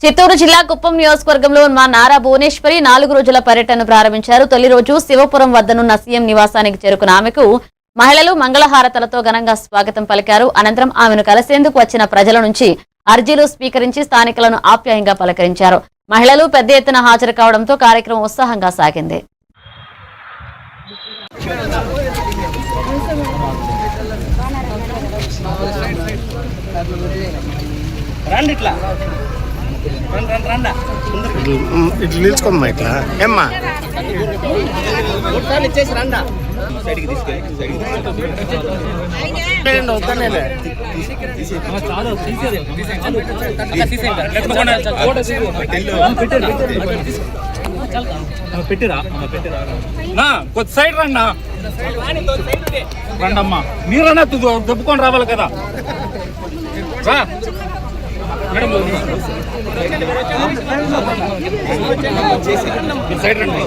చిత్తూరు జిల్లా కుప్పం నియోజకవర్గంలో ఉన్న నారా భువనేశ్వరి 4 రోజుల పర్యటనను ప్రారంభించారు. తొలి రోజు శివపురం వద్దనున్న సీఎం నివాసానికి చేరుకున్న ఆమెకు మహిళలు మంగళహారతలతో ఘనంగా స్వాగతం పలికారు. అనంతరం ఆమెను కలిసేందుకు వచ్చిన ప్రజల నుంచి అర్జీలు స్వీకరించి స్థానికులను ఆప్యాయంగా పలకరించారు. మహిళలు పెద్ద ఎత్తున హాజరు కావడంతో కార్యక్రమం ఉత్సాహంగా సాగింది. ఇట్లా నిల్చుకోమ్మా ఇట్లా ఏమ్మా పెట్టిరా కొద్ది సైడ్ రండా రండమ్మా మీరన్నా దెబ్బకొని రావాలి కదా. మేడం సైడ్ రండి.